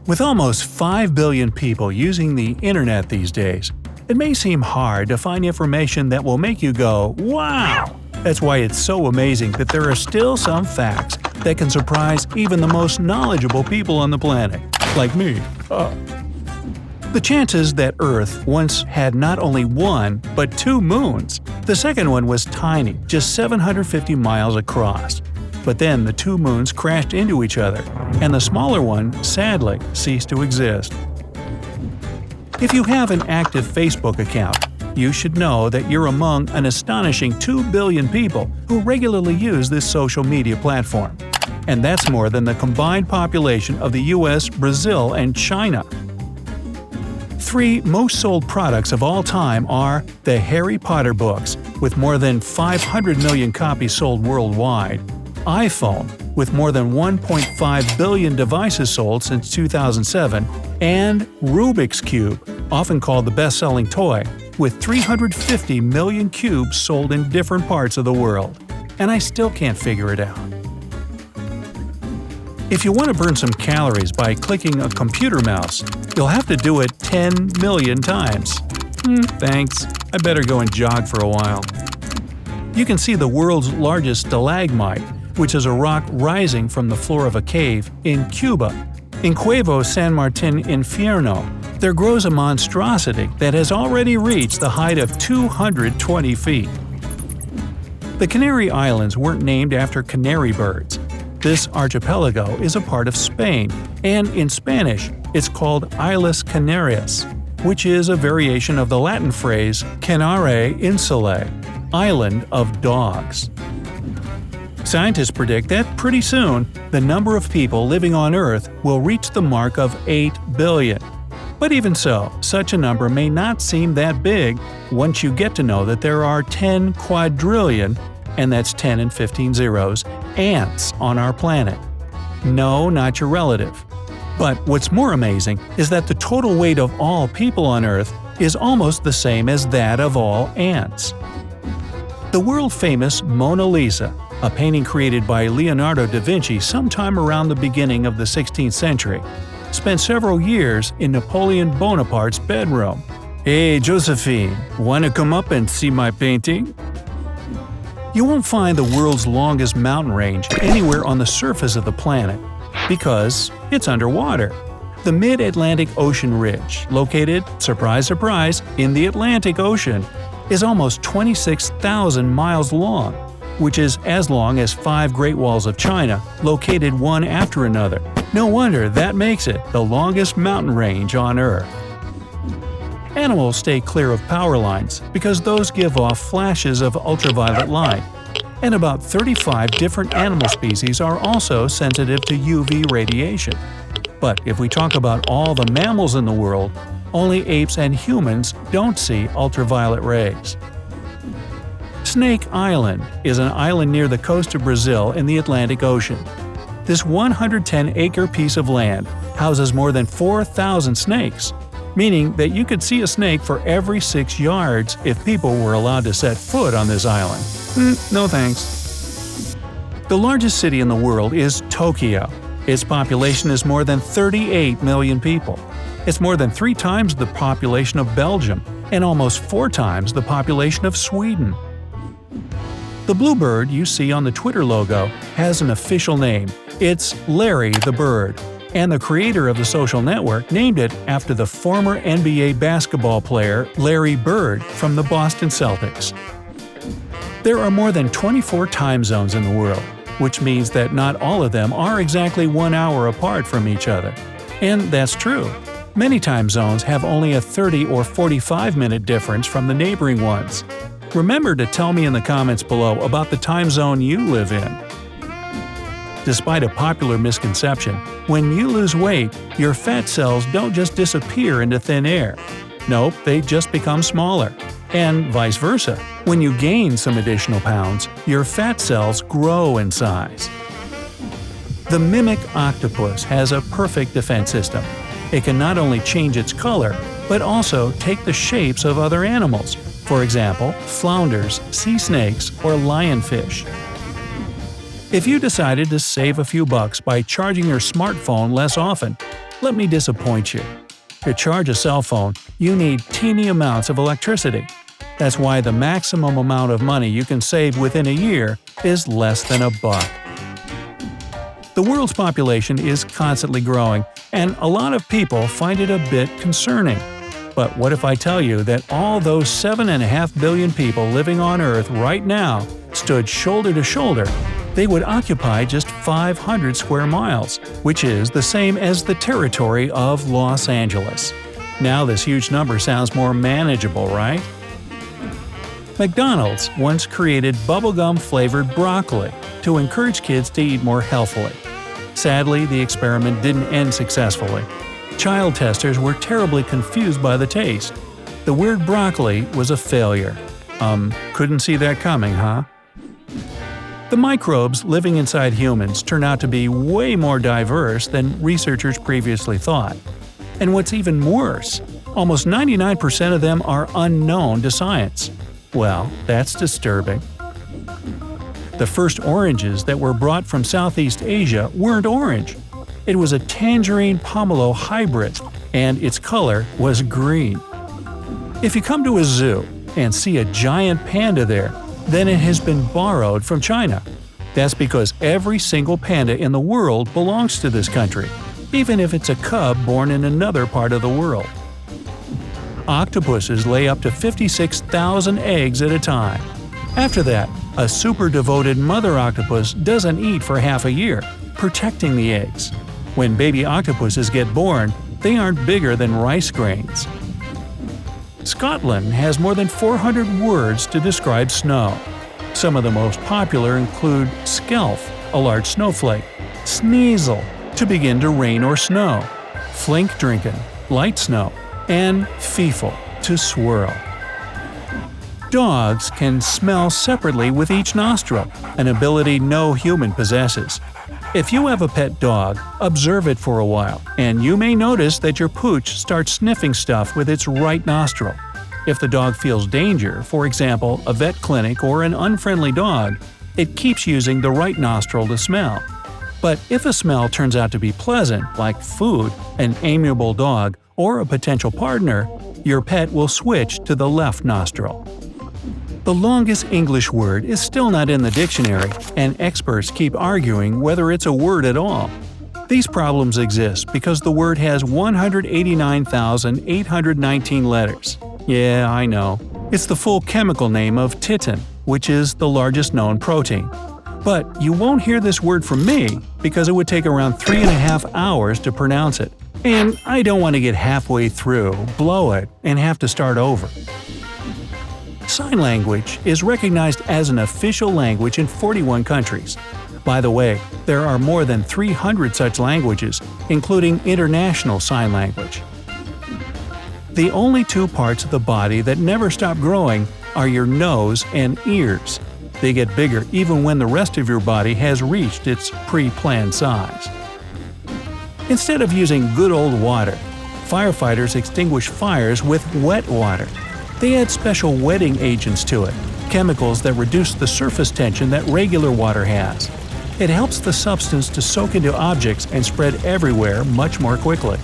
With almost 5 billion people using the internet these days, it may seem hard to find information that will make you go, "Wow!" That's why it's so amazing that there are still some facts that can surprise even the most knowledgeable people on the planet, like me. The chances that Earth once had not only one, but two moons. The second one was tiny, just 750 miles across. But then the two moons crashed into each other, and the smaller one, sadly, ceased to exist. If you have an active Facebook account, you should know that you're among an astonishing 2 billion people who regularly use this social media platform. And that's more than the combined population of the US, Brazil, and China. 3 most sold products of all time are the Harry Potter books, with more than 500 million copies sold worldwide, iPhone, with more than 1.5 billion devices sold since 2007, and Rubik's Cube, often called the best-selling toy, with 350 million cubes sold in different parts of the world. And I still can't figure it out. If you want to burn some calories by clicking a computer mouse, you'll have to do it 10 million times. Thanks. I better go and jog for a while. You can see the world's largest stalagmite, which is a rock rising from the floor of a cave, in Cuba. In Cuevo San Martin Infierno, there grows a monstrosity that has already reached the height of 220 feet. The Canary Islands weren't named after canary birds. This archipelago is a part of Spain, and in Spanish, it's called Islas Canarias, which is a variation of the Latin phrase Canare Insulae, island of dogs. Scientists predict that pretty soon, the number of people living on Earth will reach the mark of 8 billion. But even so, such a number may not seem that big once you get to know that there are 10 quadrillion, and that's 10 and 15 zeros, ants on our planet. No, not your relative. But what's more amazing is that the total weight of all people on Earth is almost the same as that of all ants. The world-famous Mona Lisa, a painting created by Leonardo da Vinci sometime around the beginning of the 16th century, spent several years in Napoleon Bonaparte's bedroom. "Hey, Josephine, wanna come up and see my painting?" You won't find the world's longest mountain range anywhere on the surface of the planet, because it's underwater. The Mid-Atlantic Ocean Ridge, located, surprise surprise, in the Atlantic Ocean, is almost 26,000 miles long, which is as long as 5 Great Walls of China, located one after another. No wonder that makes it the longest mountain range on Earth. Animals stay clear of power lines because those give off flashes of ultraviolet light, and about 35 different animal species are also sensitive to UV radiation. But if we talk about all the mammals in the world, only apes and humans don't see ultraviolet rays. Snake Island is an island near the coast of Brazil in the Atlantic Ocean. This 110-acre piece of land houses more than 4,000 snakes, meaning that you could see a snake for every 6 yards if people were allowed to set foot on this island. No thanks. The largest city in the world is Tokyo. Its population is more than 38 million people. It's more than 3 times the population of Belgium and almost 4 times the population of Sweden. The bluebird you see on the Twitter logo has an official name. It's Larry the Bird, and the creator of the social network named it after the former NBA basketball player Larry Bird from the Boston Celtics. There are more than 24 time zones in the world, which means that not all of them are exactly 1 hour apart from each other. And that's true. Many time zones have only a 30 or 45-minute difference from the neighboring ones. Remember to tell me in the comments below about the time zone you live in. Despite a popular misconception, when you lose weight, your fat cells don't just disappear into thin air. Nope, they just become smaller. And vice versa. When you gain some additional pounds, your fat cells grow in size. The mimic octopus has a perfect defense system. It can not only change its color, but also take the shapes of other animals. For example, flounders, sea snakes, or lionfish. If you decided to save a few bucks by charging your smartphone less often, let me disappoint you. To charge a cell phone, you need teeny amounts of electricity. That's why the maximum amount of money you can save within a year is less than $1. The world's population is constantly growing, and a lot of people find it a bit concerning. But what if I tell you that all those 7.5 billion people living on Earth right now stood shoulder to shoulder? They would occupy just 500 square miles, which is the same as the territory of Los Angeles. Now this huge number sounds more manageable, right? McDonald's once created bubblegum-flavored broccoli to encourage kids to eat more healthily. Sadly, the experiment didn't end successfully. Child testers were terribly confused by the taste. The weird broccoli was a failure. Couldn't see that coming, huh? The microbes living inside humans turn out to be way more diverse than researchers previously thought. And what's even worse, almost 99% of them are unknown to science. Well, that's disturbing. The first oranges that were brought from Southeast Asia weren't orange. It was a tangerine pomelo hybrid, and its color was green. If you come to a zoo and see a giant panda there, then it has been borrowed from China. That's because every single panda in the world belongs to this country, even if it's a cub born in another part of the world. Octopuses lay up to 56,000 eggs at a time. After that, a super devoted mother octopus doesn't eat for half a year, protecting the eggs. When baby octopuses get born, they aren't bigger than rice grains. Scotland has more than 400 words to describe snow. Some of the most popular include skelf, a large snowflake, sneasel, to begin to rain or snow, flinkdrinken, light snow, and feefle, to swirl. Dogs can smell separately with each nostril, an ability no human possesses. If you have a pet dog, observe it for a while, and you may notice that your pooch starts sniffing stuff with its right nostril. If the dog feels danger, for example, a vet clinic or an unfriendly dog, it keeps using the right nostril to smell. But if a smell turns out to be pleasant, like food, an amiable dog, or a potential partner, your pet will switch to the left nostril. The longest English word is still not in the dictionary, and experts keep arguing whether it's a word at all. These problems exist because the word has 189,819 letters. Yeah, I know. It's the full chemical name of titin, which is the largest known protein. But you won't hear this word from me because it would take around 3.5 hours to pronounce it. And I don't want to get halfway through, blow it, and have to start over. Sign language is recognized as an official language in 41 countries. By the way, there are more than 300 such languages, including International Sign Language. The only two parts of the body that never stop growing are your nose and ears. They get bigger even when the rest of your body has reached its pre-planned size. Instead of using good old water, firefighters extinguish fires with wet water. They add special wetting agents to it, chemicals that reduce the surface tension that regular water has. It helps the substance to soak into objects and spread everywhere much more quickly.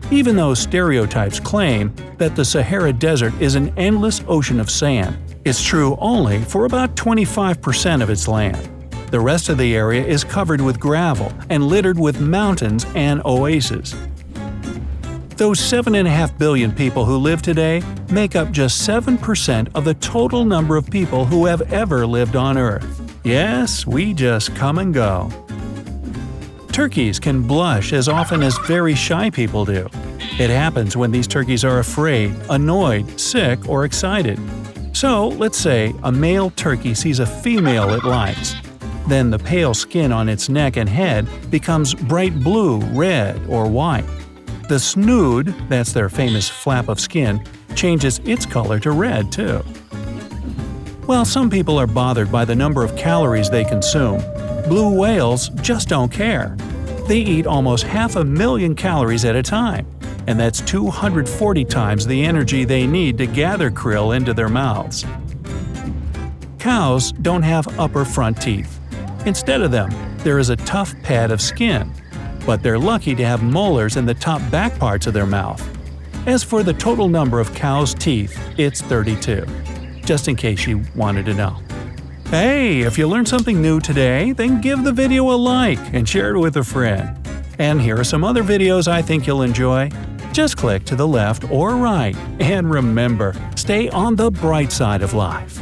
Even though stereotypes claim that the Sahara Desert is an endless ocean of sand, it's true only for about 25% of its land. The rest of the area is covered with gravel and littered with mountains and oases. Those 7.5 billion people who live today make up just 7% of the total number of people who have ever lived on Earth. Yes, we just come and go. Turkeys can blush as often as very shy people do. It happens when these turkeys are afraid, annoyed, sick, or excited. So, let's say a male turkey sees a female it likes. Then the pale skin on its neck and head becomes bright blue, red, or white. The snood, that's their famous flap of skin, changes its color to red too. While some people are bothered by the number of calories they consume, blue whales just don't care. They eat almost 500,000 calories at a time, and that's 240 times the energy they need to gather krill into their mouths. Cows don't have upper front teeth. Instead of them, there is a tough pad of skin, but they're lucky to have molars in the top back parts of their mouth. As for the total number of cows' teeth, it's 32. Just in case you wanted to know. Hey, if you learned something new today, then give the video a like and share it with a friend. And here are some other videos I think you'll enjoy. Just click to the left or right, and remember, stay on the bright side of life.